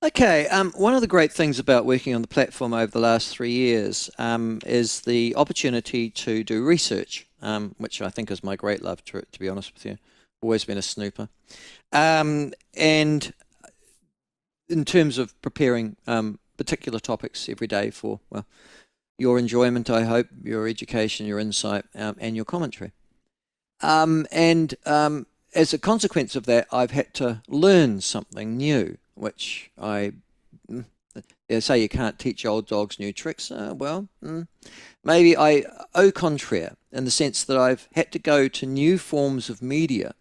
Okay, one of the great things about working on the platform over the last 3 years is the opportunity to do research, which I think is my great love, to be honest with you. Always been a snooper. And in terms of preparing particular topics every day for, well, your enjoyment, I hope, your education, your insight, and your commentary. And as a consequence of that, I've had to learn something new, which they say you can't teach old dogs new tricks. Maybe I au contraire, in the sense that I've had to go to new forms of media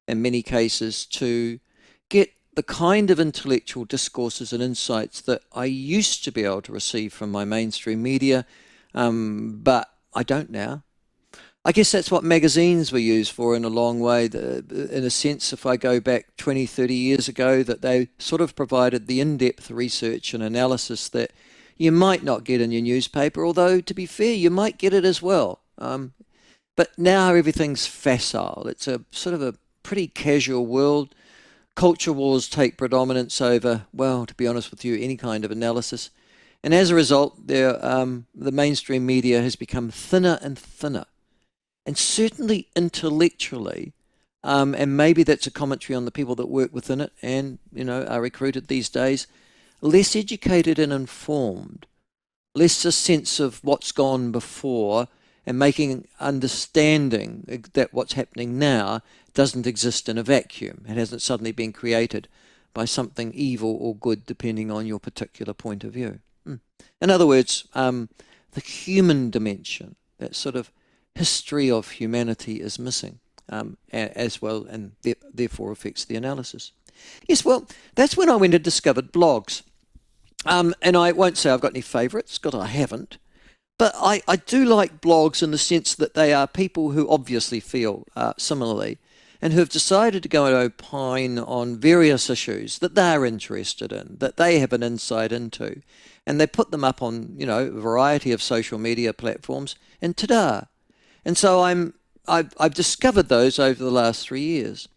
in many cases to get the kind of intellectual discourses and insights that I used to be able to receive from my mainstream media, but I don't now. I guess that's what magazines were used for in a long way. In a sense, if I go back 20, 30 years ago, that they sort of provided the in-depth research and analysis that you might not get in your newspaper, although to be fair, you might get it as well. But now everything's facile. It's a sort of a pretty casual world. Culture wars take predominance over, well, to be honest with you, any kind of analysis. And as a result, the mainstream media has become thinner and thinner. And certainly intellectually, and maybe that's a commentary on the people that work within it and, are recruited these days, less educated and informed, less a sense of what's gone before and making understanding that what's happening now doesn't exist in a vacuum. It hasn't suddenly been created by something evil or good, depending on your particular point of view. In other words, the human dimension, that sort of history of humanity is missing as well, and therefore affects the analysis. Yes, well, that's when I went and discovered blogs. And I won't say I've got any favourites, because I haven't. But I do like blogs in the sense that they are people who obviously feel similarly and who have decided to go and opine on various issues that they're interested in, that they have an insight into. And they put them up on, a variety of social media platforms, and ta-da! And so I've discovered those over the last 3 years.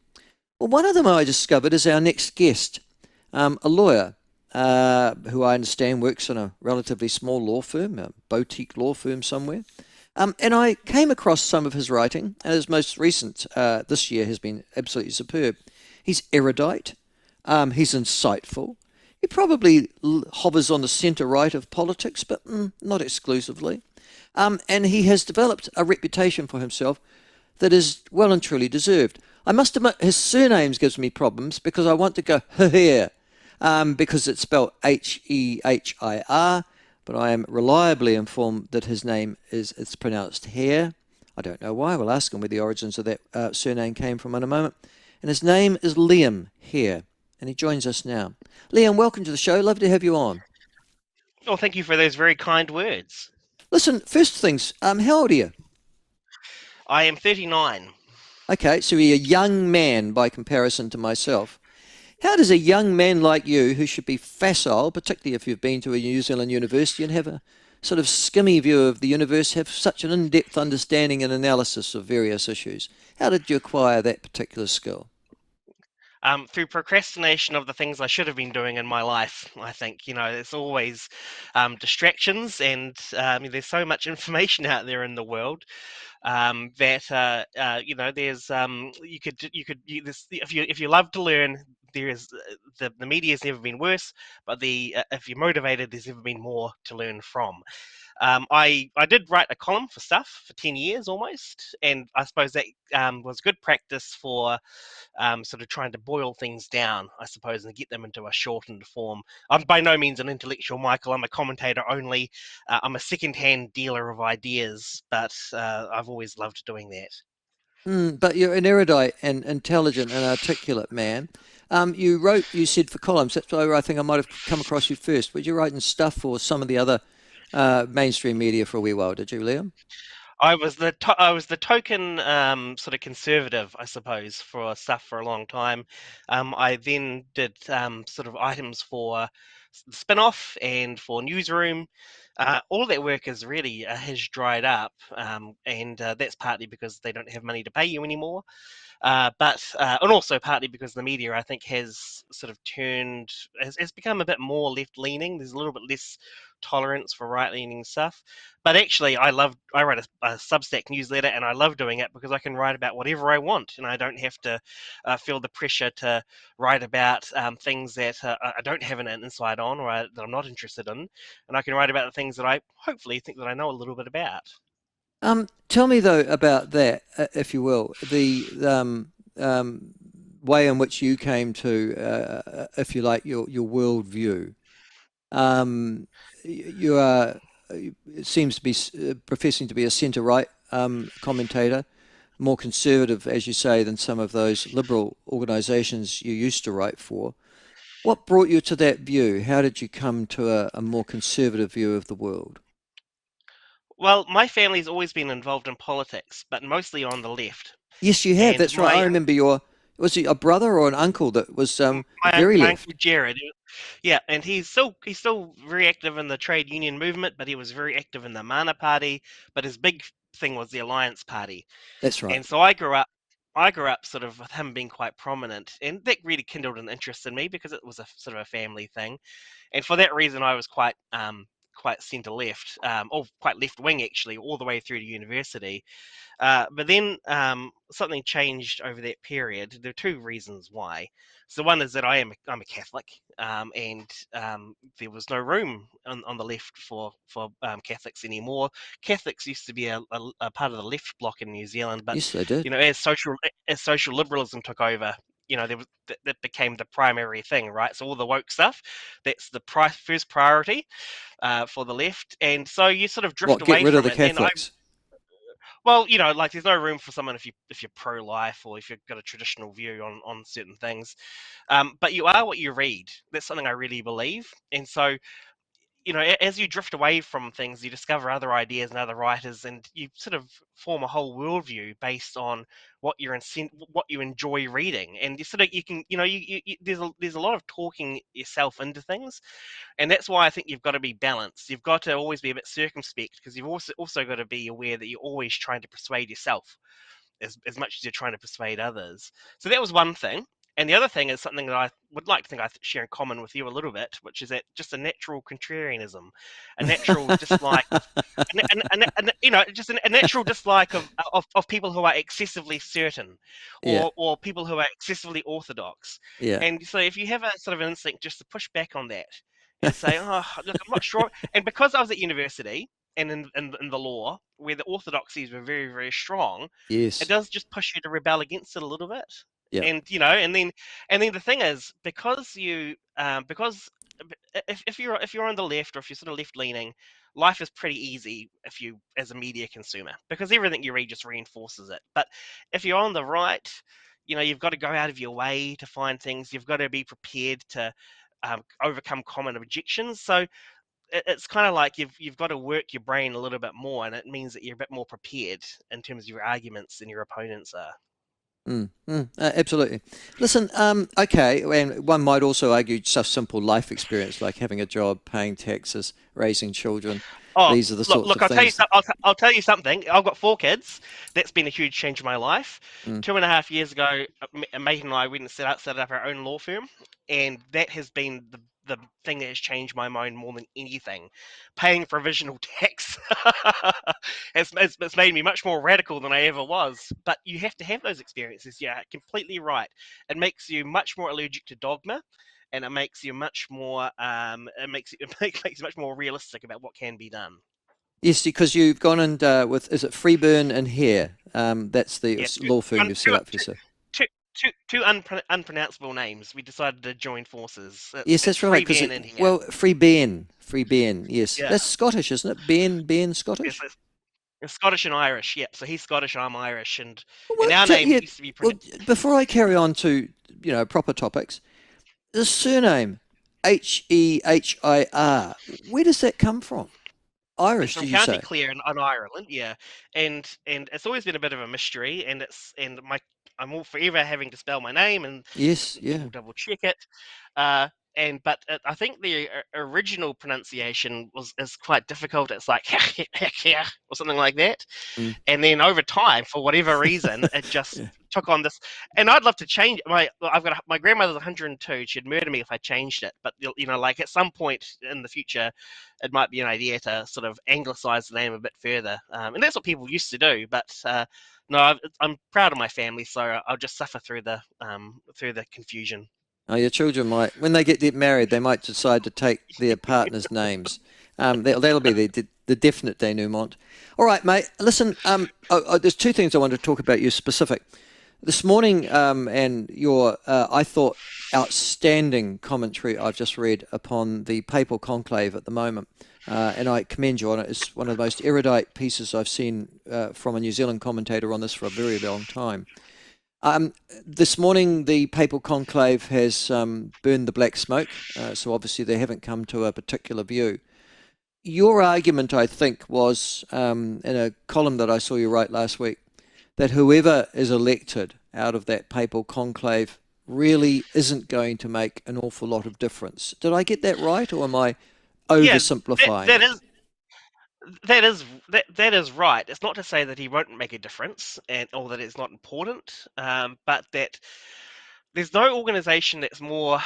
Well, one of them I discovered is our next guest, a lawyer who I understand works in a relatively small law firm, a boutique law firm somewhere. And I came across some of his writing, and his most recent this year has been absolutely superb. He's erudite, he's insightful. He probably hovers on the centre right of politics, but not exclusively. And he has developed a reputation for himself that is well and truly deserved. I must admit, his surname gives me problems because I want to go Hehir, because it's spelled Hehir, but I am reliably informed that his name it's pronounced Hare. I don't know why. We'll ask him where the origins of that surname came from in a moment. And his name is Liam Hehir, and he joins us now. Liam, welcome to the show. Lovely to have you on. Well, thank you for those very kind words. Listen, first things, how old are you? I am 39. Okay, so you're a young man by comparison to myself. How does a young man like you, who should be facile, particularly if you've been to a New Zealand university and have a sort of skimmy view of the universe, have such an in-depth understanding and analysis of various issues? How did you acquire that particular skill? Through procrastination of the things I should have been doing in my life, I think, there's always distractions, and there's so much information out there in the world that there's this, if you love to learn, there is the media has never been worse, but if you're motivated, there's never been more to learn from. I did write a column for Stuff for 10 years almost, and I suppose that was good practice for sort of trying to boil things down, I suppose, and get them into a shortened form. I'm by no means an intellectual, Michael. I'm a commentator only. I'm a second-hand dealer of ideas, but I've always loved doing that. But you're an erudite and intelligent and articulate man. You said for columns. That's why I think I might have come across you first. Were you writing stuff for some of the other mainstream media for a wee while? Did you, Liam? I was the token sort of conservative, I suppose, for Stuff for a long time. I then did sort of items for the spin-off and for Newsroom. All of that work is really has dried up, and that's partly because they don't have money to pay you anymore. And also partly because the media, I think, has sort of has become a bit more left leaning. There's a little bit less tolerance for right leaning stuff. But actually, I write a Substack newsletter, and I love doing it because I can write about whatever I want, and I don't have to feel the pressure to write about things that I don't have an insight on, that I'm not interested in, and I can write about the things that I hopefully think that I know a little bit about. Tell me though about that, if you will, the way in which you came to, if you like, your worldview. You are, it seems to be professing to be a centre right commentator, more conservative, as you say, than some of those liberal organisations you used to write for. What brought you to that view? How did you come to a more conservative view of the world? Well, my family's always been involved in politics, but mostly on the left. Yes, you have. And That's right. I remember was it a brother or an uncle that was very my uncle left? Jared, yeah, and he's still very active in the trade union movement, but he was very active in the Mana Party. But his big thing was the Alliance Party. That's right. And so I grew up sort of with him being quite prominent, and that really kindled an interest in me because it was a sort of a family thing. And for that reason, I was quite centre left, or quite left wing actually, all the way through to university. But then something changed over that period. There are two reasons why. So one is that I'm a Catholic, and there was no room on the left for Catholics anymore. Catholics used to be a part of the left bloc in New Zealand, but Yes, they did. as social liberalism took over, that became the primary thing, right? So all the woke stuff, that's the first priority for the left, and so you sort of drift What, get away rid of from the it. And I Catholics? Well, like there's no room for someone if you're pro-life or if you've got a traditional view on certain things. But you are what you read. That's something I really believe. And so, as you drift away from things, you discover other ideas and other writers, and you sort of form a whole worldview based on what you enjoy reading. And you sort of you can there's a lot of talking yourself into things, and that's why I think you've got to be balanced. You've got to always be a bit circumspect because you've also got to be aware that you're always trying to persuade yourself as much as you're trying to persuade others. So that was one thing. And the other thing is something that I would like to think I share in common with you a little bit, which is that just a natural contrarianism, a natural dislike of, just a natural dislike of people who are excessively certain, Yeah, or people who are excessively orthodox. yeah. And so if you have a sort of instinct just to push back on that and say, oh, look, I'm not sure. And because I was at university and in the law, where the orthodoxies were very, very strong, it Yes. does just push you to rebel against it a little bit. Yeah. And then the thing is, because if you're on the left, or if you're sort of left leaning, life is pretty easy if you as a media consumer, because everything you read just reinforces it. But if you're on the right, you've got to go out of your way to find things. You've got to be prepared to overcome common objections. So it's kind of like you've got to work your brain a little bit more, and it means that you're a bit more prepared in terms of your arguments than your opponents are. Absolutely. Listen, okay, and one might also argue just simple life experience like having a job, paying taxes, raising children. Oh, These are the look, sorts look! of I'll tell you. things. I'll tell you something. I've got 4 kids. That's been a huge change in my life. Mm. 2.5 years ago, a mate and I went and set up our own law firm, and that has been the thing that has changed my mind more than anything. Paying provisional tax it's made me much more radical than I ever was. But you have to have those experiences. Yeah, completely right. It makes you much more allergic to dogma, and it makes you much more makes you much more realistic about what can be done. Yes, because you've gone and with, is it Freeburn and Hare? That's the Yeah, law firm you've set up for yourself. two unpronounceable names. We decided to join forces. Yes, It's that's right. free Because Ben in here. well, Free Ben. Yes, Yeah, that's Scottish, isn't it? Ben it's, Scottish. it's, it's Scottish and Irish. Yeah, so he's Scottish, I'm Irish, and Well, our names yeah. used to be Well, pronounced. before I carry on to proper topics, the surname Hehir. Where does that come from? It's Irish, from did you County say? Clare in Ireland, yeah, and it's always been a bit of a mystery, and I'm all forever having to spell my name and Yes, people yeah. double check it. but I think the original pronunciation is quite difficult. It's like or something like that. Mm. And then over time, for whatever reason, it just Yeah. took on this. And I'd love to change my grandmother's 102. She'd murder me if I changed it. But like at some point in the future, it might be an idea to sort of anglicize the name a bit further. And that's what people used to do. But no, I'm proud of my family, so I'll just suffer through the confusion. Oh, your children might, when they get married, they might decide to take their partners' names. That'll be the definite denouement. All right, mate. Listen, there's two things I want to talk about you specific. This morning, and your, I thought, outstanding commentary I've just read upon the papal conclave at the moment. And I commend you on it. It's one of the most erudite pieces I've seen from a New Zealand commentator on this for a very long time. This morning, the papal conclave has burned the black smoke, so obviously they haven't come to a particular view. Your argument, I think, was in a column that I saw you write last week, that whoever is elected out of that papal conclave really isn't going to make an awful lot of difference. Did I get that right, or am I Yeah, oversimplifying that it? that is right. It's not to say that he won't make a difference, or that it's not important, but that there's no organization that's more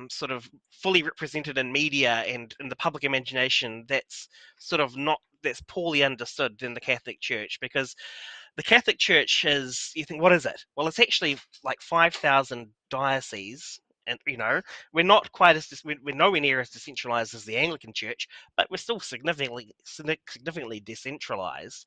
sort of fully represented in media and in the public imagination that's sort of not that's poorly understood than the Catholic Church, because the Catholic Church is, you think, what is it? Well, it's actually like 5,000 dioceses. And we're not quite we're nowhere near as decentralized as the Anglican Church, but we're still significantly decentralized.